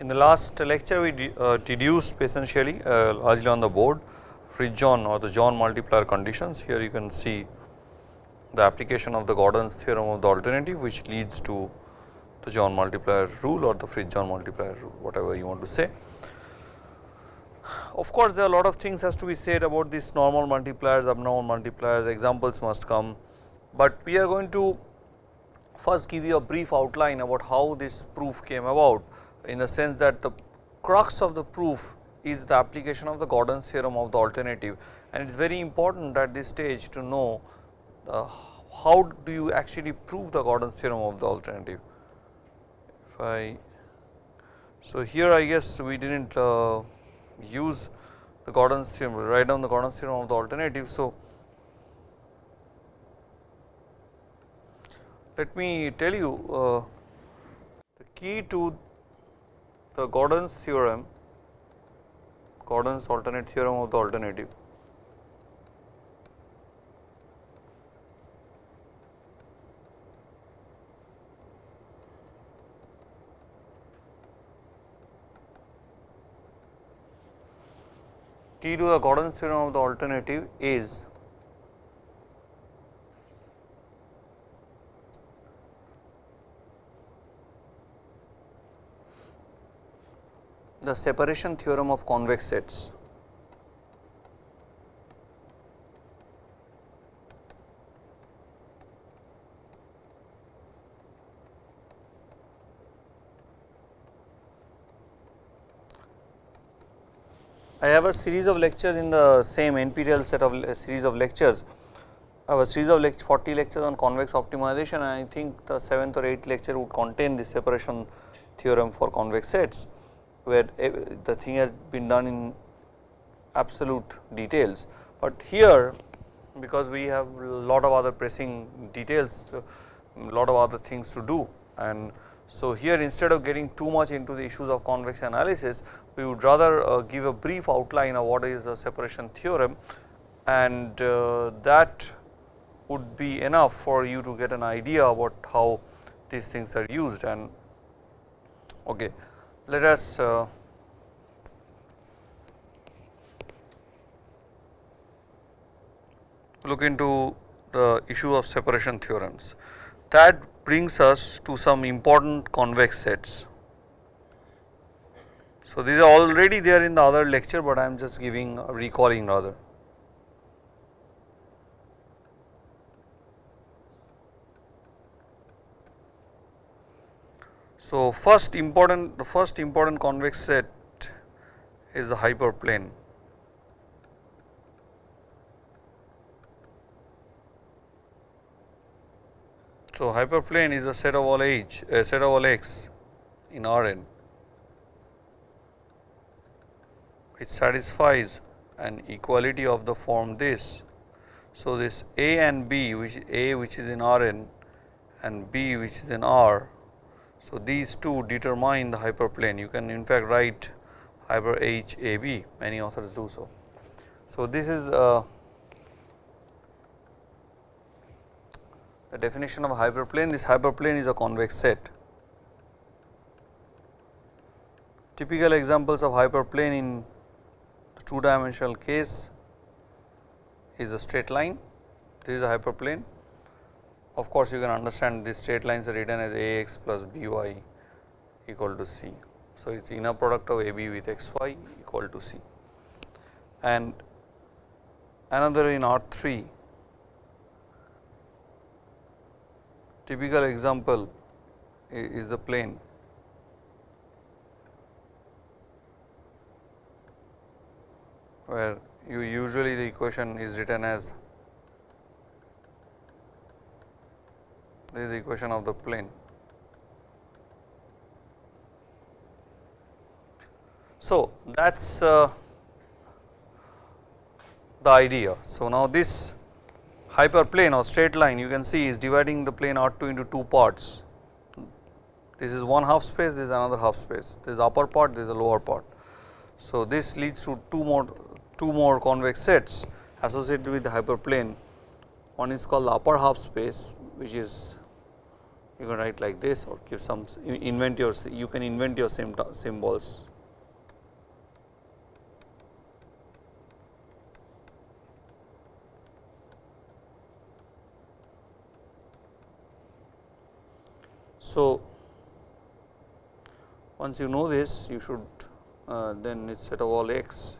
In the last lecture we deduced essentially largely on the board Fridtjohn or the John multiplier conditions. Here you can see the application of the Gordon's theorem of the alternative, which leads to the John multiplier rule or the Fridtjohn multiplier rule, whatever you want to say. Of course, there are a lot of things has to be said about these normal multipliers, abnormal multipliers, examples must come, but we are going to first give you a brief outline about how this proof came about, in the sense that the crux of the proof is the application of the Gordon's theorem of the alternative, and it is very important at this stage to know how do you actually prove the Gordon's theorem of the alternative. So here I guess we did not use the Gordon's theorem, write down the Gordon's theorem of the alternative. So let me tell you the key to the Gordon's theorem, Gordon's alternate theorem of the alternative. Key to the Gordon's theorem of the alternative is the separation theorem of convex sets. I have a series of lectures in the same NPTEL set of series of lectures. I have a series of 40 lectures on convex optimization, and I think the 7th or 8th lecture would contain the separation theorem for convex sets, where the thing has been done in absolute details. But here, because we have a lot of other pressing details, a lot of other things to do, and so here instead of getting too much into the issues of convex analysis, we would rather give a brief outline of what is the separation theorem, and that would be enough for you to get an idea about how these things are used. And okay, let us look into the issue of separation theorems. That brings us to some important convex sets. So, these are already there in the other lecture, but I am just recalling rather. So, the first important convex set is the hyperplane. So, hyperplane is a set of all x in Rn, which satisfies an equality of the form this. So, this A and B, which is in Rn and B which is in R. So, these two determine the hyperplane. You can in fact write hyper H A B, many authors do so. So, this is the definition of a hyperplane. This hyperplane is a convex set. Typical examples of hyperplane in the 2-dimensional case is a straight line. This is a hyperplane. Of course, you can understand these straight lines are written as Ax plus By equal to C. So, it is inner product of AB with xy equal to C. And another in R3, typical example is the plane. Where usually the equation is written as, this is the equation of the plane. So, that is the idea. So, now this hyperplane or straight line you can see is dividing the plane R2 into two parts. This is one half space, this is another half space, this is the upper part, this is the lower part. So, this leads to two more convex sets associated with the hyperplane. One is called the upper half space, which is you can write like this or give some invent your, you can invent your symbols. So, once you know this, you should then it is set of all x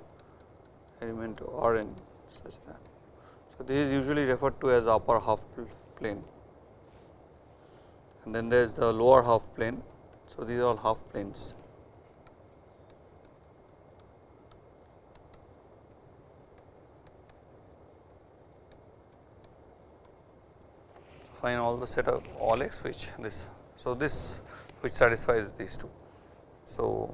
element R n such that. So, this is usually referred to as upper half plane, and then there is the lower half plane. So, these are all half planes. Find all the set of all x which this. So, this which satisfies these two. So,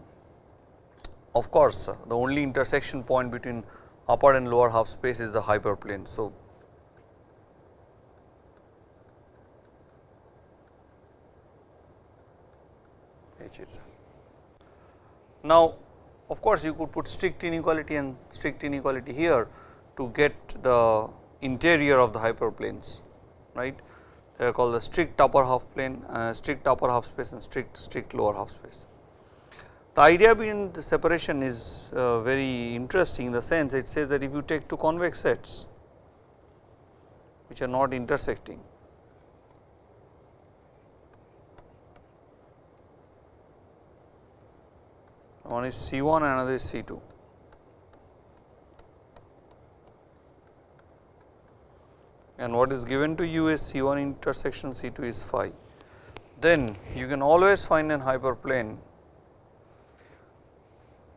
of course, the only intersection point between upper and lower half space is the hyperplane. So, H itself. Now, of course, you could put strict inequality and strict inequality here to get the interior of the hyperplanes, right. They are called the strict upper half plane, strict upper half space and strict lower half space. The idea behind the separation is very interesting in the sense it says that if you take two convex sets which are not intersecting, one is C1 and another is C2. And what is given to you is C1 intersection C2 is phi. Then you can always find an hyperplane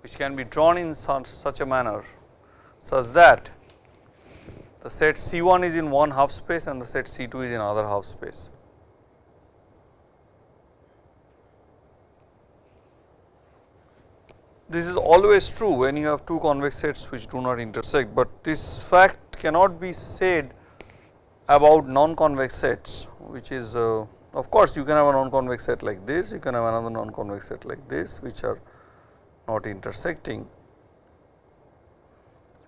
which can be drawn in such a manner such that the set C1 is in one half space and the set C2 is in other half space. This is always true when you have two convex sets which do not intersect, but this fact cannot be said about non-convex sets, which is of course, you can have a non-convex set like this, you can have another non-convex set like this which are not intersecting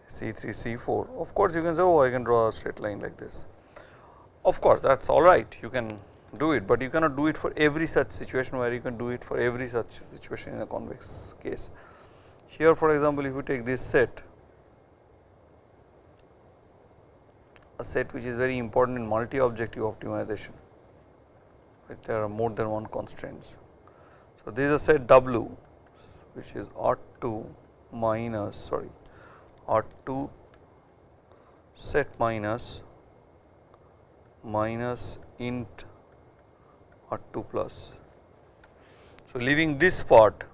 C3, C4. Of course, you can say, oh, I can draw a straight line like this. Of course, that is all right, you can do it, but you cannot do it for every such situation where you can do it for every such situation in a convex case. Here, for example, if you take this set, a set which is very important in multi-objective optimization, right, there are more than one constraints. So, this is a set W which is R2 minus R2 set minus int R2 plus. So, leaving this part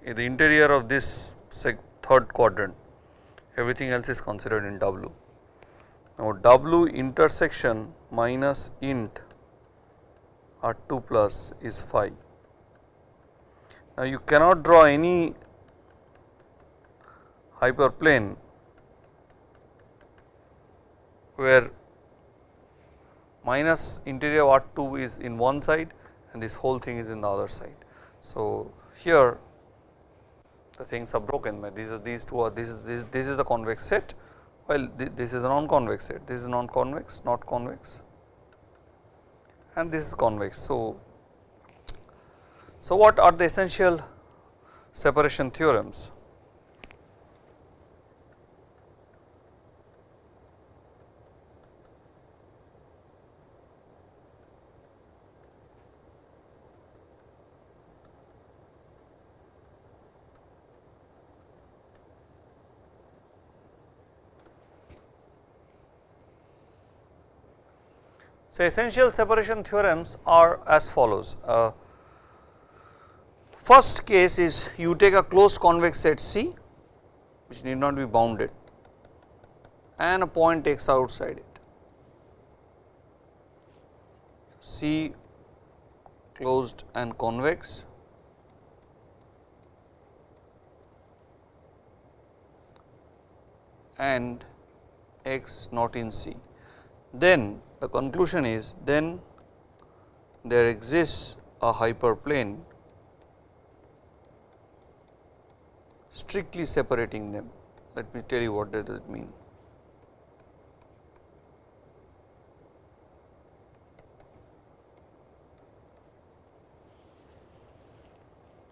in the interior of this third quadrant, everything else is considered in W. Now, W intersection minus int R2 plus is phi. Now, you cannot draw any hyperplane where minus interior of R2 is in one side and this whole thing is in the other side. So, here the things are broken. These two are this is the convex set, while this is a non-convex set. This is non-convex, not convex, and this is convex. So, what are the essential separation theorems? So, essential separation theorems are as follows. First case is you take a closed convex set C which need not be bounded and a point x outside it. C closed and convex, and x not in C. Then the conclusion is then there exists a hyperplane strictly separating them. Let me tell you what does it mean.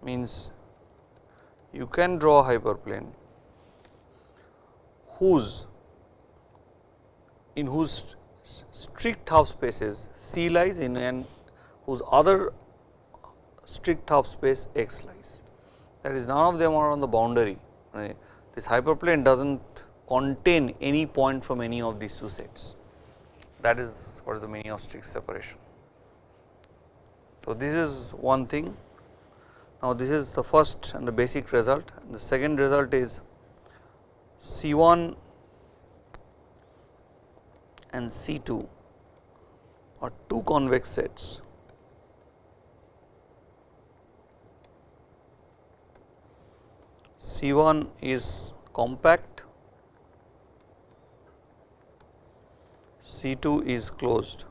means you can draw a hyperplane in whose strict half spaces C lies in and whose other strict half space X lies. That is, none of them are on the boundary. This hyperplane does not contain any point from any of these two sets. That is what is the meaning of strict separation. So, this is one thing. Now, this is the first and the basic result. The second result is C1 and C2 are two convex sets. C1 is compact, C2 is closed.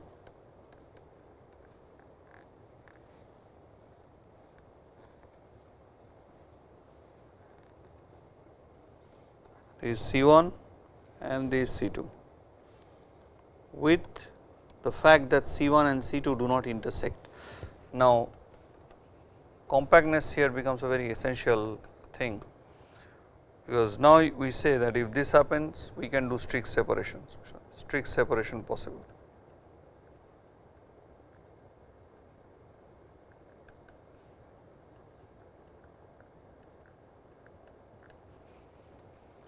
This is C1 and this is C2, with the fact that C1 and C2 do not intersect. Now, compactness here becomes a very essential thing, because now we say that if this happens, we can do strict separation possible.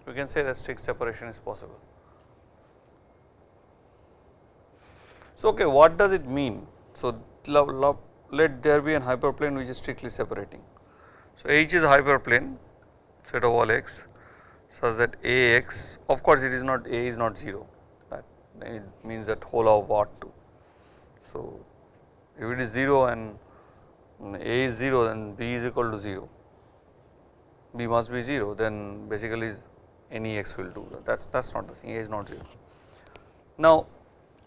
We can say that strict separation is possible. So, okay, what does it mean? So, let there be an hyperplane which is strictly separating. So, H is a hyperplane set of all x such that A x, of course, it is not A is not 0, that it means that whole of what 2. So, if it is 0 and A is 0, then B is equal to 0, B must be 0, then basically any x will do that. That's not the thing, A is not 0. Now,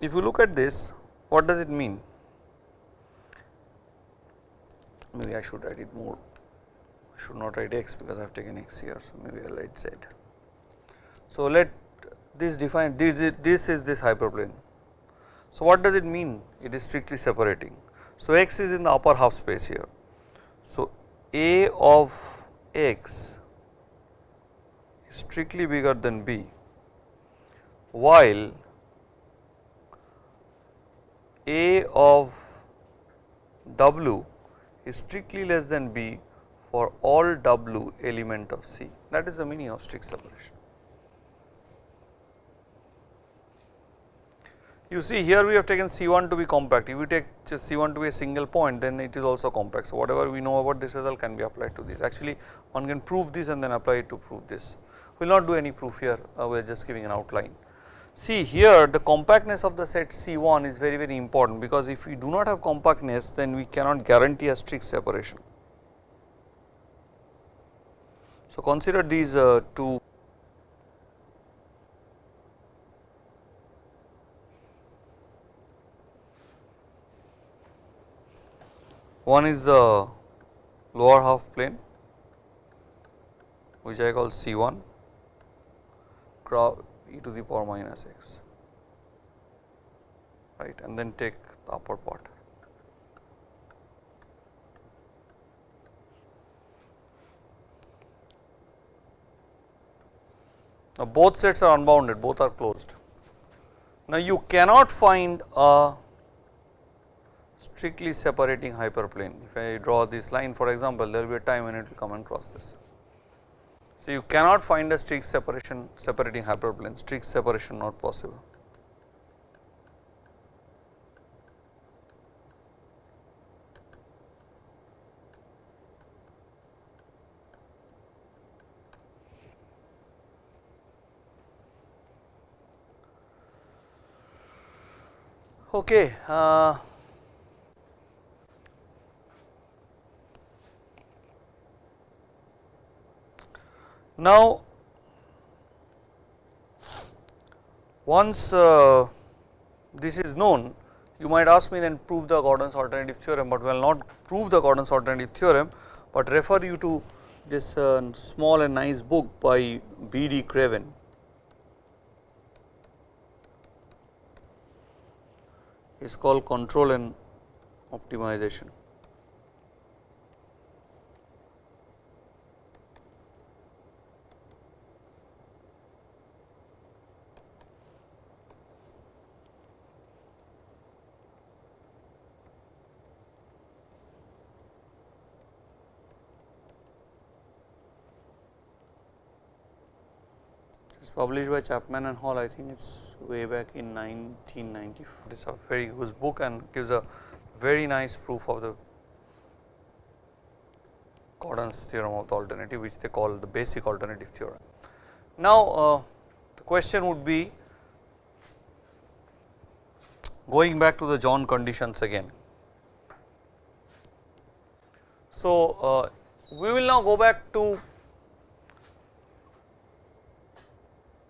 if you look at this, what does it mean? Maybe I should write it more. I should not write x because I have taken x here. So, maybe I will write z. So, let this define this is this hyperplane. So, what does it mean? It is strictly separating. So, x is in the upper half space here. So, A of x is strictly bigger than b, while A of w is strictly less than b for all w element of C. That is the meaning of strict separation. You see, here we have taken C1 to be compact. If we take just C1 to be a single point, then it is also compact. So, whatever we know about this result can be applied to this. Actually, one can prove this and then apply it to prove this. We will not do any proof here, we are just giving an outline. See, here the compactness of the set C1 is very, very important, because if we do not have compactness, then we cannot guarantee a strict separation. So, consider these two. One is the lower half plane, which I call C1, e to the power minus x, right, and then take the upper part. Now, both sets are unbounded, both are closed. Now, you cannot find a strictly separating hyperplane. If I draw this line, for example, there will be a time when it will come and cross this. So, you cannot find a strict separation separating hyperplane, strict separation not possible. Okay. Now, once this is known, you might ask me then prove the Gordon's alternative theorem, but we will not prove the Gordon's alternative theorem, but refer you to this small and nice book by B.D. Craven. It is called Control and Optimization. It is published by Chapman and Hall. I think it is way back in 1994. It is a very good book and gives a very nice proof of the Gordon's theorem of the alternative, which they call the basic alternative theorem. Now, the question would be, going back to the John conditions again. So, we will now go back to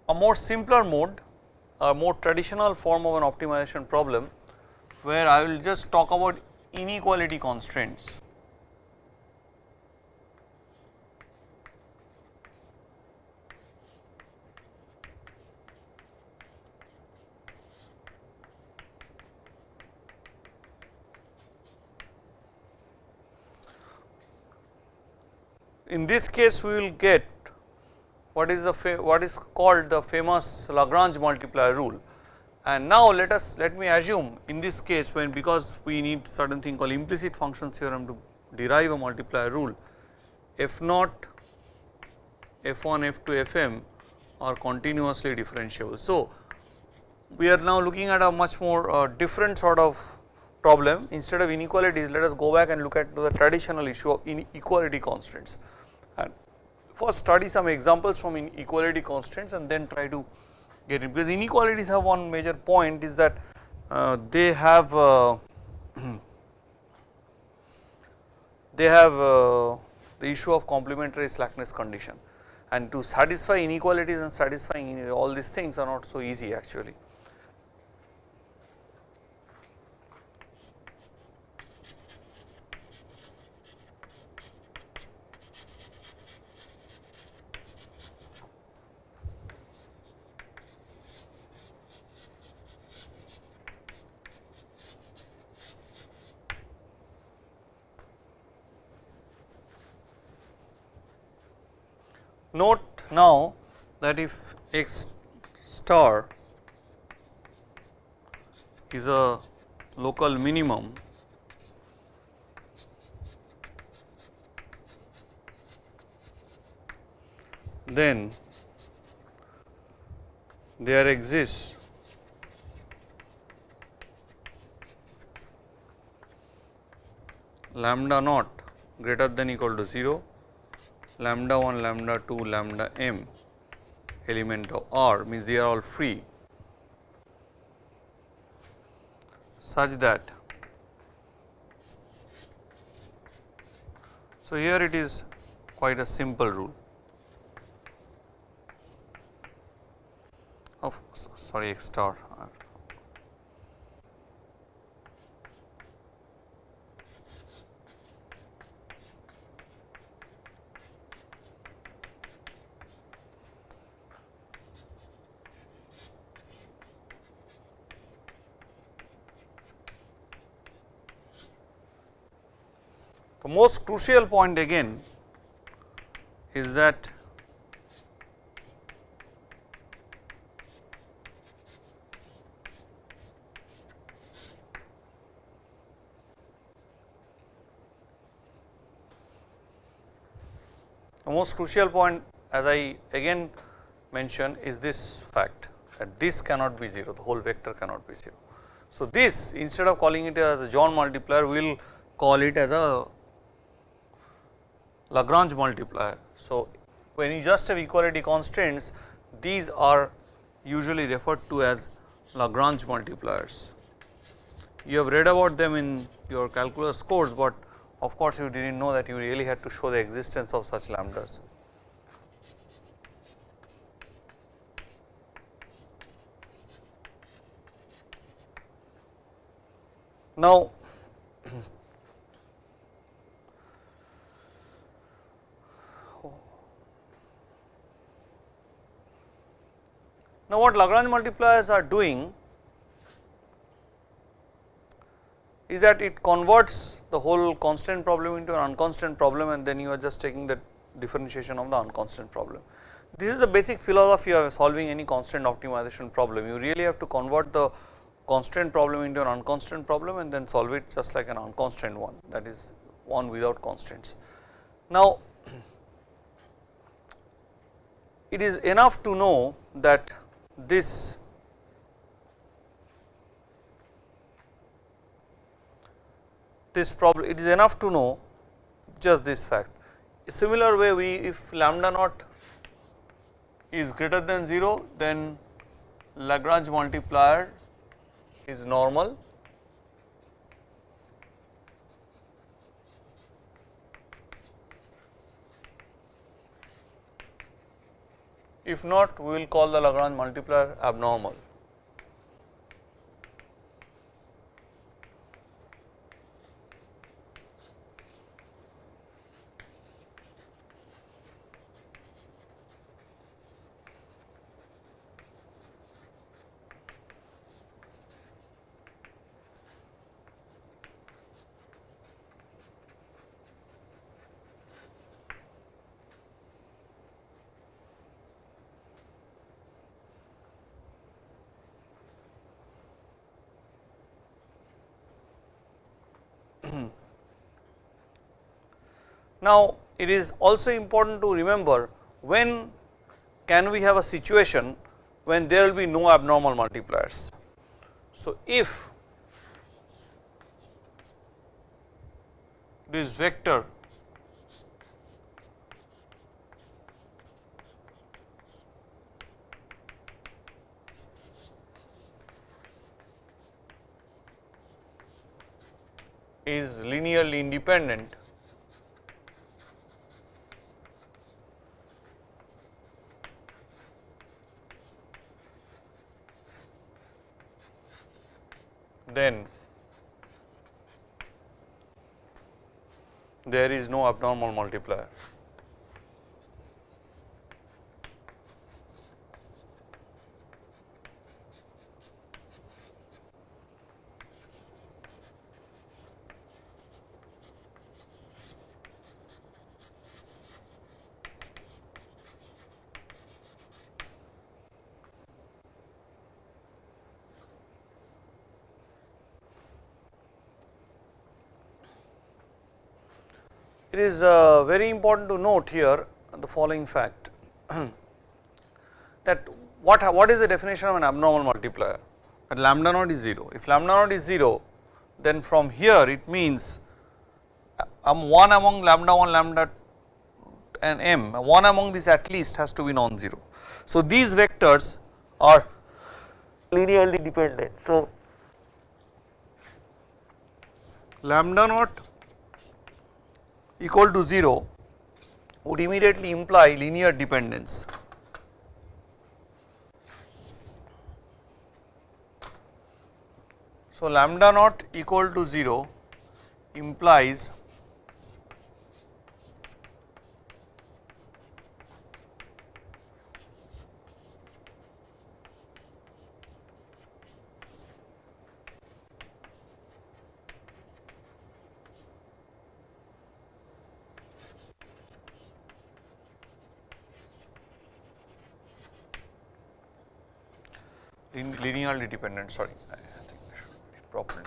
a more simpler mode, a more traditional form of an optimization problem, where I will just talk about inequality constraints. In this case, we will get what is called the famous Lagrange multiplier rule. And now let me assume in this case, because we need certain thing called implicit functions theorem to derive a multiplier rule, f naught, f1, f2, fm are continuously differentiable. So, we are now looking at a much more different sort of problem. Instead of inequalities, let us go back and look at the traditional issue of inequality constraints, and first study some examples from inequality constraints and then try to get it, because inequalities have one major point is that they have the issue of complementary slackness condition, and to satisfy inequalities and satisfying all these things are not so easy actually. Note now that if x star is a local minimum, then there exists lambda naught greater than equal to 0, lambda 1, lambda 2, lambda m element of R, means they are all free, such that, so here it is quite a simple rule of x star. The most crucial point again is that as I again mentioned is this fact that this cannot be 0, the whole vector cannot be 0. So, this instead of calling it as a John multiplier, we will call it as a Lagrange multiplier. So, when you just have equality constraints, these are usually referred to as Lagrange multipliers. You have read about them in your calculus course, but of course, you did not know that you really had to show the existence of such lambdas. Now, what Lagrange multipliers are doing is that it converts the whole constant problem into an unconstant problem, and then you are just taking the differentiation of the unconstant problem. This is the basic philosophy of solving any constant optimization problem. You really have to convert the constant problem into an unconstant problem and then solve it just like an unconstant one, that is one without constraints. Now, it is enough to know that this problem, it is enough to know just this fact. A similar way, we if lambda naught is greater than 0, then Lagrange multiplier is normal. If not, we will call the Lagrange multiplier abnormal. Now, it is also important to remember when can we have a situation when there will be no abnormal multipliers. So, if this vector is linearly independent, then there is no abnormal multiplier. It is very important to note here the following fact that what is the definition of an abnormal multiplier? That lambda naught is 0. If lambda naught is 0, then from here it means one among lambda 1, lambda and m, one among these at least has to be non-zero. So, these vectors are linearly dependent. So, lambda naught equal to 0 would immediately imply linear dependence. So, lambda naught equal to 0 implies linearly dependent, sorry, I think I should write it properly.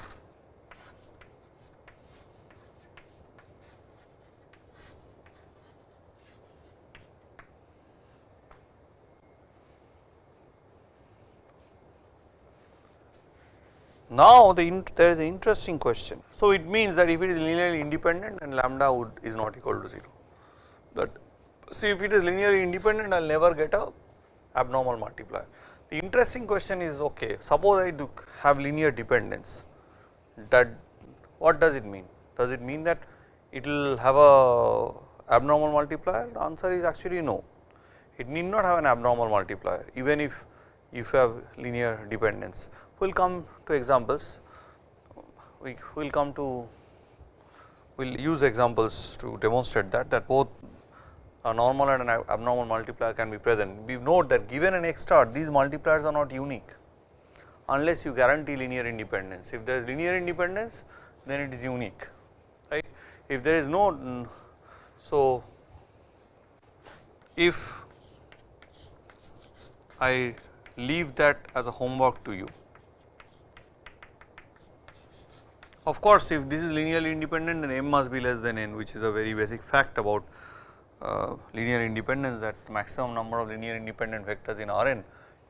Now, there is an interesting question. So, it means that if it is linearly independent, then lambda is not equal to 0. That see, if it is linearly independent, I will never get a abnormal multiplier. The interesting question is, okay, suppose I do have linear dependence, that what does it mean? Does it mean that it will have a abnormal multiplier? The answer is actually no. It need not have an abnormal multiplier, even if you have linear dependence. We will come to examples, we will use examples to demonstrate that both a normal and an abnormal multiplier can be present. We note that given an x star, these multipliers are not unique unless you guarantee linear independence. If there is linear independence, then it is unique, right. If there is no, so if I leave that as a homework to you. Of course, if this is linearly independent, then m must be less than n, which is a very basic fact about linear independence, that the maximum number of linear independent vectors in Rn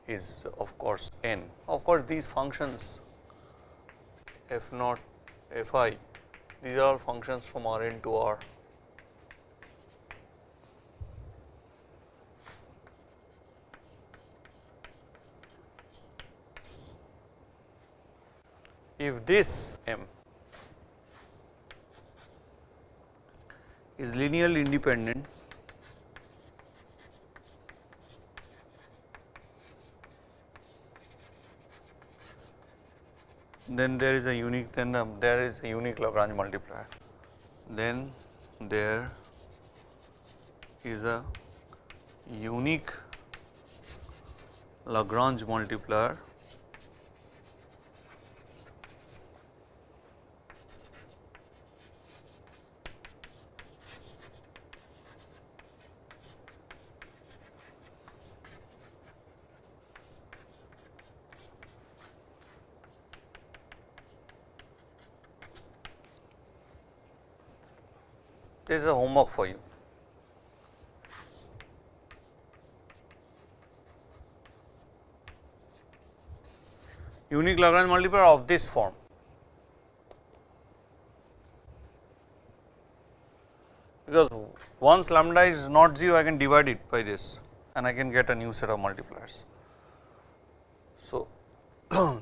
is of course n. Of course, these functions f naught f I, these are all functions from Rn to R. If this M is linearly independent, then there is a unique, there is a unique Lagrange multiplier. Then there is a unique Lagrange multiplier This is a homework for you. Unique Lagrange multiplier of this form. Because once lambda is not 0, I can divide it by this and I can get a new set of multipliers. So, so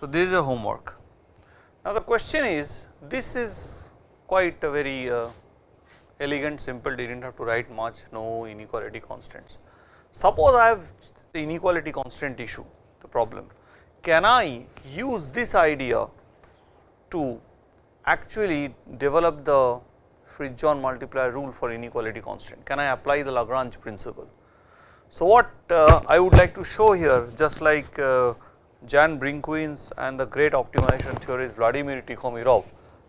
this is a homework. Now, the question is, this is quite a very elegant, simple, did not have to write much, no inequality constants. Suppose I have the inequality constant issue, the problem. Can I use this idea to actually develop the Fridtjohn multiplier rule for inequality constant? Can I apply the Lagrange principle? So, what I would like to show here, just like Jan Brinkwins and the great optimization theorist Vladimir Tikhomirov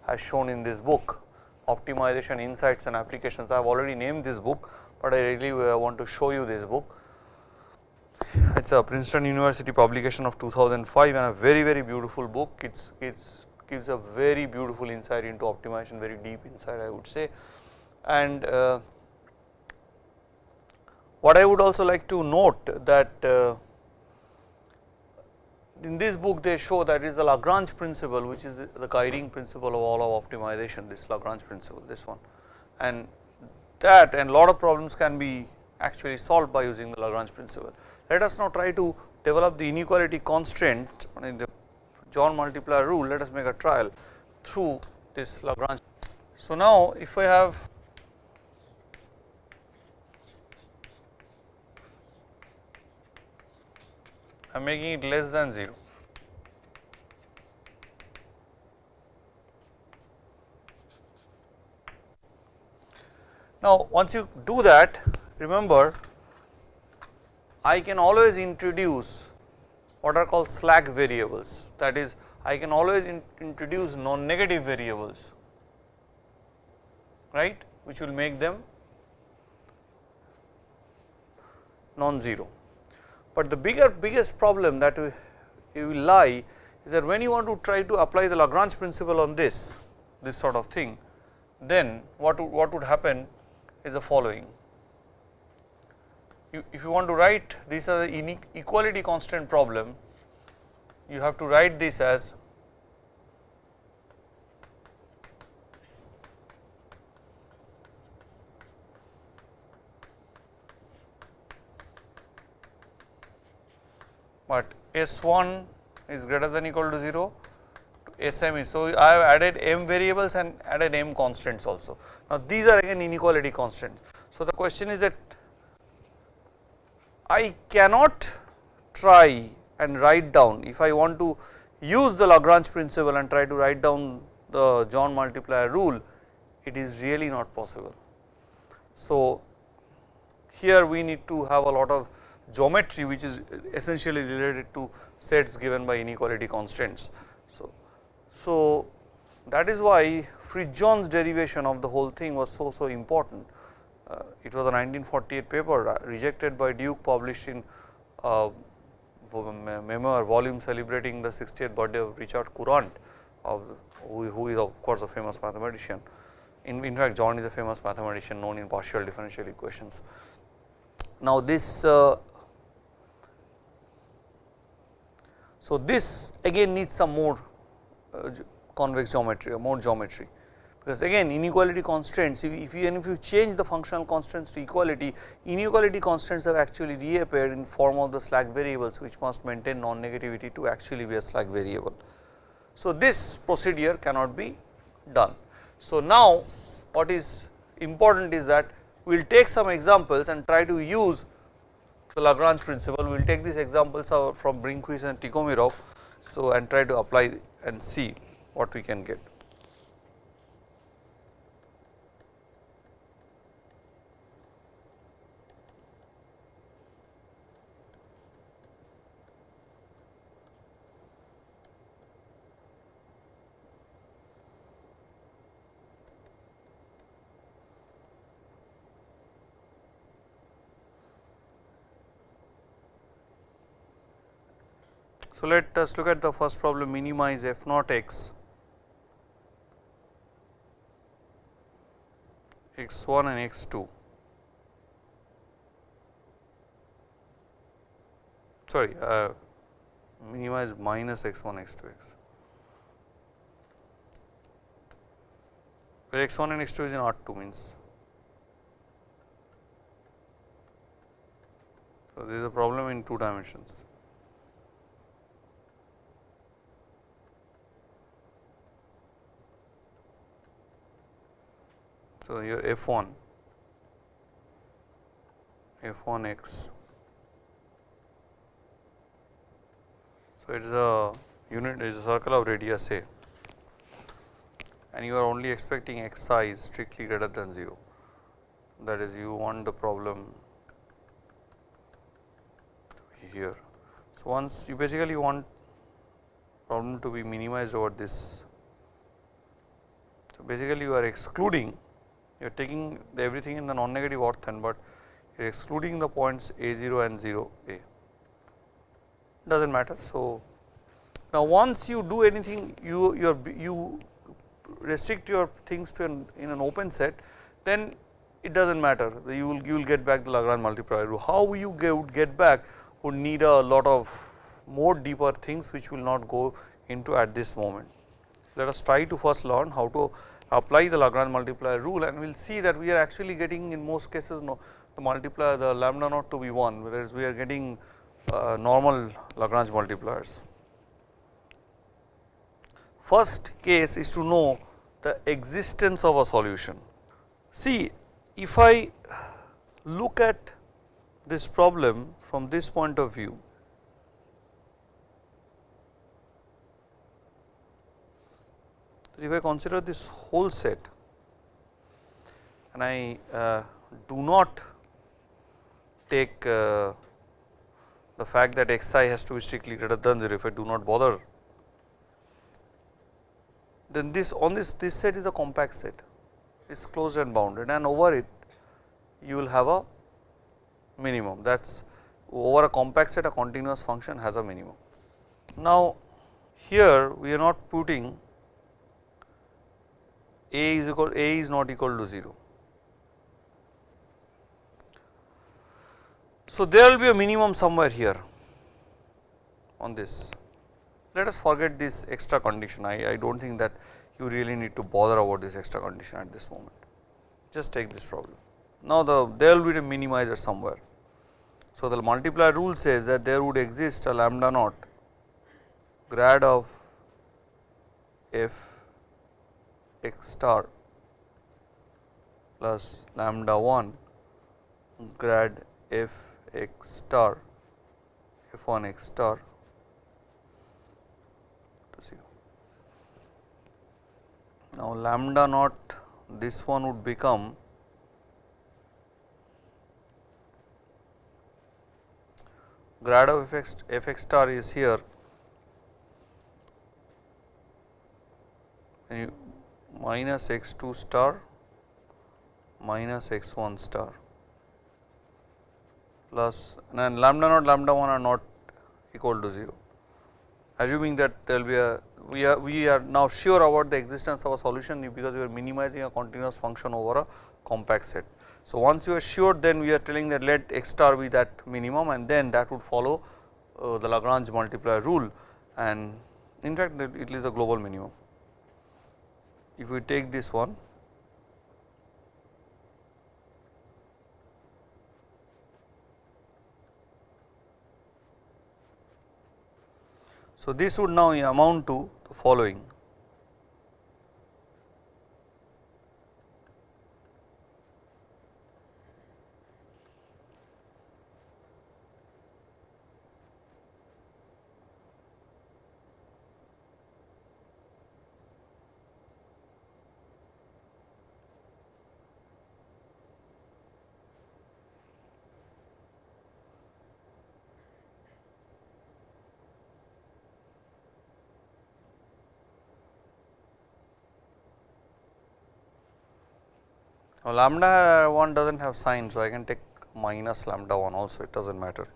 has shown in this book, Optimization Insights and Applications. I have already named this book, but I really want to show you this book. It is a Princeton University publication of 2005 and a very, very beautiful book. It gives a very beautiful insight into optimization, very deep insight, I would say. And what I would also like to note that in this book they show that it is the Lagrange principle which is the guiding principle of all of optimization, this Lagrange principle, this one, and that and lot of problems can be actually solved by using the Lagrange principle. Let us now try to develop the inequality constraint in the John multiplier rule. Let us make a trial through this Lagrange. So, now if I have I am making it less than 0. Now, once you do that, remember I can always introduce what are called slack variables, that is I can always introduce non-negative variables, right, which will make them non-zero. But the biggest problem that will lie is that when you want to try to apply the Lagrange principle on this sort of thing, then what would happen is the following. If you want to write this as an equality constant problem, you have to write this as but S1 is greater than or equal to 0, Sm is. So, I have added m variables and added m constants also. Now, these are again inequality constants. So, the question is that I cannot try and write down, if I want to use the Lagrange principle and try to write down the John multiplier rule, it is really not possible. So, here we need to have a lot of geometry which is essentially related to sets given by inequality constants. So, that is why Fridtjohn's derivation of the whole thing was so important. It was a 1948 paper rejected by Duke, published in memoir volume celebrating the 60th birthday of Richard Courant, who is of course a famous mathematician. In fact, John is a famous mathematician known in partial differential equations. Now, this so this again needs some more convex geometry or more geometry, because again inequality constraints, if you change the functional constraints to equality, inequality constraints have actually reappeared in form of the slack variables, which must maintain non-negativity to actually be a slack variable. So, this procedure cannot be done. So, now what is important is that we will take some examples and try to use the Lagrange principle. We will take these examples from Brinquist and Tikhomirov. So, and try to apply and see what we can get. So, let us look at the first problem, minimize f naught x x1 and x2, sorry minimize minus x1 x2 x, where x1 and x2 is in R2 means. So, this is a problem in 2 dimensions. So, here f1 x. So, it is a unit, it is a circle of radius a, and you are only expecting xi is strictly greater than 0, that is you want the problem to be here. So, once you basically want problem to be minimized over this. So, basically you are excluding, you are taking everything in the non-negative ortho, but you are excluding the points a0 and 0 a, does not matter. So, now once you do anything, you restrict your things to in an open set, then it does not matter, you will get back the Lagrange multiplier rule. How you would get back would need a lot of more deeper things, which will not go into at this moment. Let us try to first learn how to apply the Lagrange multiplier rule, and we will see that we are actually getting in most cases the multiplier, the lambda naught to be 1, whereas we are getting normal Lagrange multipliers. First case is to know the existence of a solution. See, if I look at this problem from this point of view, if I consider this whole set and I do not take the fact that xi has to be strictly greater than 0, if I do not bother, then this set is a compact set, it is closed and bounded, and over it you will have a minimum, that is over a compact set a continuous function has a minimum. Now, here we are not putting a is not equal to 0. So, there will be a minimum somewhere here on this. Let us forget this extra condition, I do not think that you really need to bother about this extra condition at this moment, just take this problem. Now, there will be a minimizer somewhere. So, the multiplier rule says that there would exist a lambda naught grad of f x star plus lambda 1 grad f x star f 1 x star to 0. Now, lambda naught, this one would become grad of f x star is here, and you minus x 2 star minus x 1 star plus, and lambda naught lambda 1 are not equal to 0. assuming that there will be a we are now sure about the existence of a solution because we are minimizing a continuous function over a compact set. So, once you are sure, then we are telling that let x star be that minimum, and then that would follow the Lagrange multiplier rule, and in fact it is a global minimum. If we take this one, so this would now amount to the following. Now, lambda 1 does not have sign. So, I can take minus lambda 1 also, it does not matter,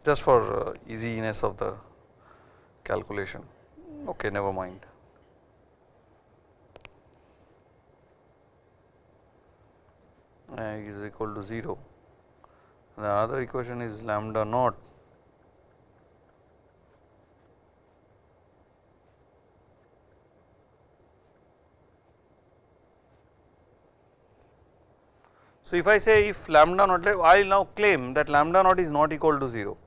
just for easiness of the calculation. Okay, never mind. Is equal to 0, and the other equation is lambda naught So, if I say if lambda naught, I will now claim that lambda naught is not equal to 0.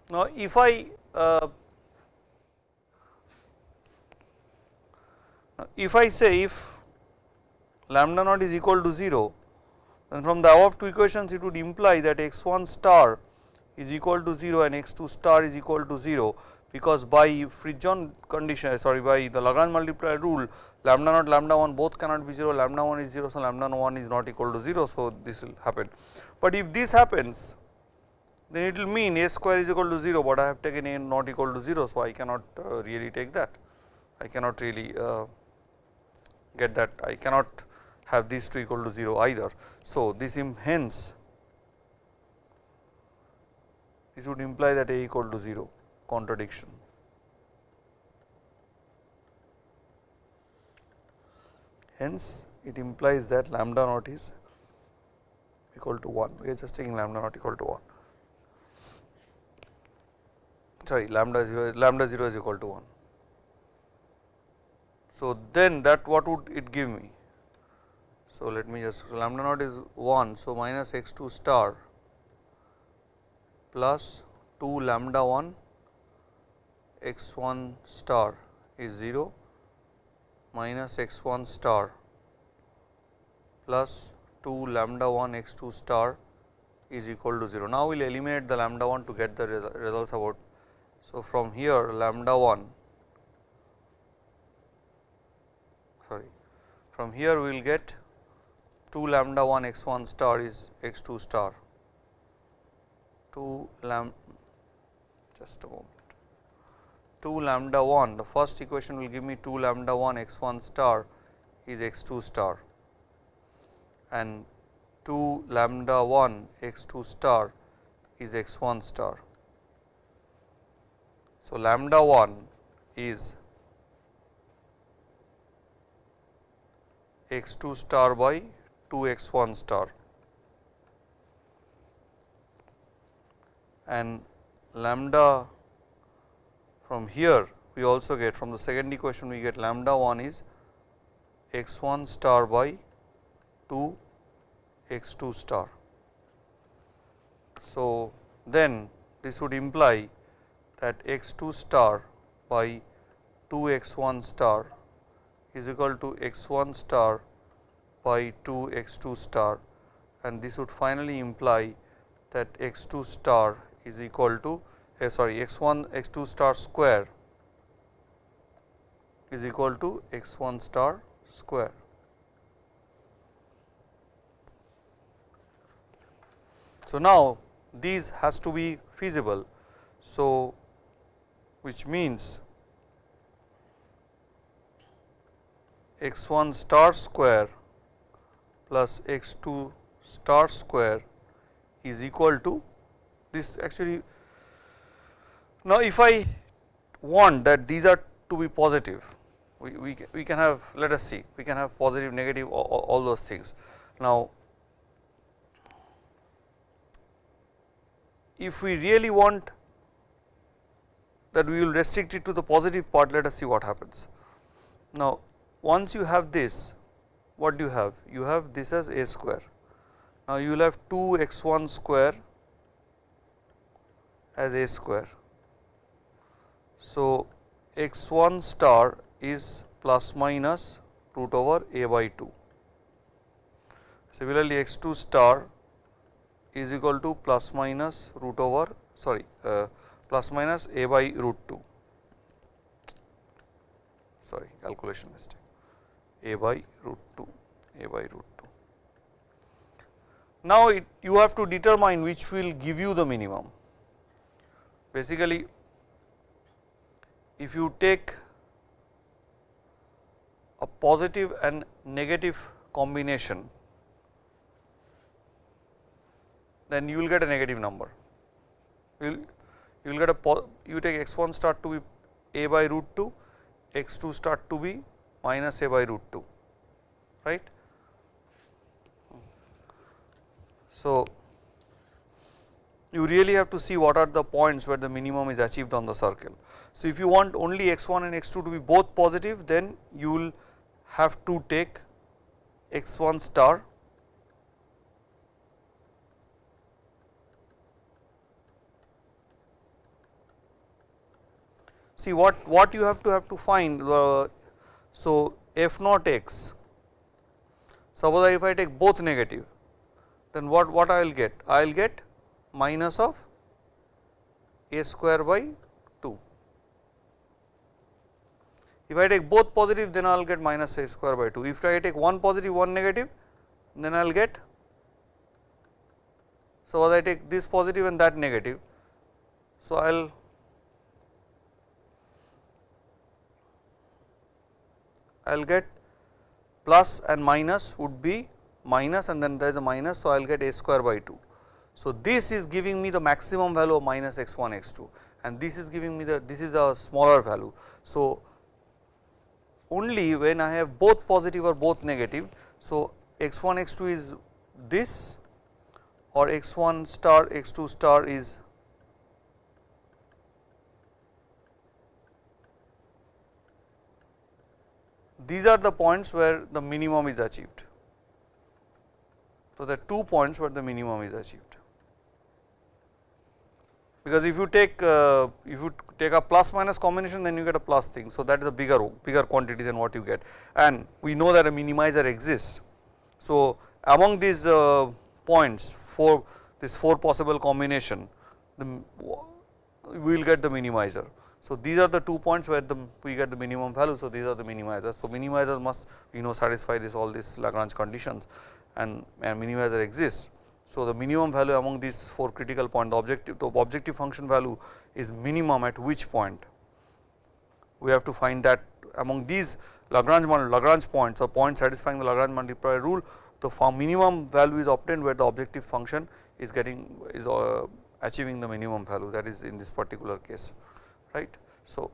Now, if I say if lambda naught is equal to 0, then from the above two equations it would imply that x 1 star is equal to 0 and x 2 star is equal to 0, because by Fridtjof condition, by the Lagrange multiplier rule, lambda naught lambda 1 both cannot be 0, lambda 1 is 0. So, lambda 1 is not equal to 0. So, this will happen, but if this happens, then it will mean a square is equal to 0, but I have taken a not equal to 0. So, I cannot really take that, I cannot really get that, I cannot have these two equal to 0 either. So, this hence this would imply that a equal to 0, contradiction. Hence, it implies that lambda naught is equal to 1, we are just taking lambda naught equal to 1, sorry, lambda 0 is equal to 1. So, then that what would it give me? So, let me just, so lambda naught is 1. So, minus x 2 star plus 2 lambda 1 x 1 star is 0 minus x 1 star plus 2 lambda 1 x 2 star is equal to 0. Now, we will eliminate the lambda 1 to get the results about. So, from here lambda 1, from here we will get 2 lambda 1 x 1 star is x 2 star, 2 lambda, just a moment, 2 lambda 1, the first equation will give me 2 lambda 1 x 1 star is x 2 star, and 2 lambda 1 x 2 star is x 1 star. So, lambda 1 is x 2 star by 2 x 1 star, and lambda from here we also get, from the second equation we get lambda 1 is x 1 star by 2 x 2 star. So, then this would imply that x 2 star by 2 x 1 star is equal to x 1 star by 2 x 2 star, and this would finally imply that x 2 star is equal to x 1 x 2 star square is equal to x 1 star square. So, now these has to be feasible. So, which means x 1 star square plus x 2 star square is equal to this actually. Now, if I want that these are to be positive, we can have, let us see, we can have positive, negative, all those things. Now, if we really want that we will restrict it to the positive part, let us see what happens. Now, once you have this, what do you have? You have this as a square. Now, you will have 2 x 1 square as a square. So, x 1 star is plus minus root over a by 2. Similarly, x 2 star is equal to plus minus root over plus minus a by root 2, calculation mistake, a by root 2, a by root 2. Now, you have to determine which will give you the minimum. Basically, if you take a positive and negative combination, then you will get a negative number. You will get you take x 1 star to be a by root 2, x 2 star to be minus a by root 2, right. So, you really have to see what are the points where the minimum is achieved on the circle. So, if you want only x 1 and x 2 to be both positive, then you will have to take x 1 star see what you have to find. So, f naught x, suppose if I take both negative, then what I will get? I will get minus of a square by 2. If I take both positive, then I will get minus a square by 2. If I take one positive, one negative, then I will get, suppose I take this positive and that negative. So, I will get plus and minus would be minus, and then there is a minus. So, I will get a square by 2. So, this is giving me the maximum value of minus x 1 x 2, and this is giving me this is a smaller value. So, only when I have both positive or both negative. So, x 1 x 2 is this, or x 1 star x 2 star is these are the points where the minimum is achieved. So, there are 2 points where the minimum is achieved, because if you take a plus minus combination, then you get a plus thing. So, that is a bigger quantity than what you get, and we know that a minimizer exists. So, among these points for this 4 possible combination, we will get the minimizer. So, these are the 2 points where we get the minimum value. So, these are the minimizers. So, minimizers must satisfy all these Lagrange conditions, and minimizer exists. So, the minimum value among these 4 critical points, the objective function value is minimum at which point. We have to find that among these Lagrange points, or points satisfying the Lagrange multiplier rule, the minimum value is obtained where the objective function is achieving the minimum value, that is in this particular case, right. So,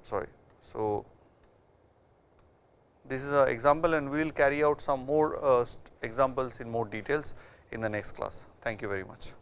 So, this is an example, and we will carry out some more examples in more details in the next class. Thank you very much.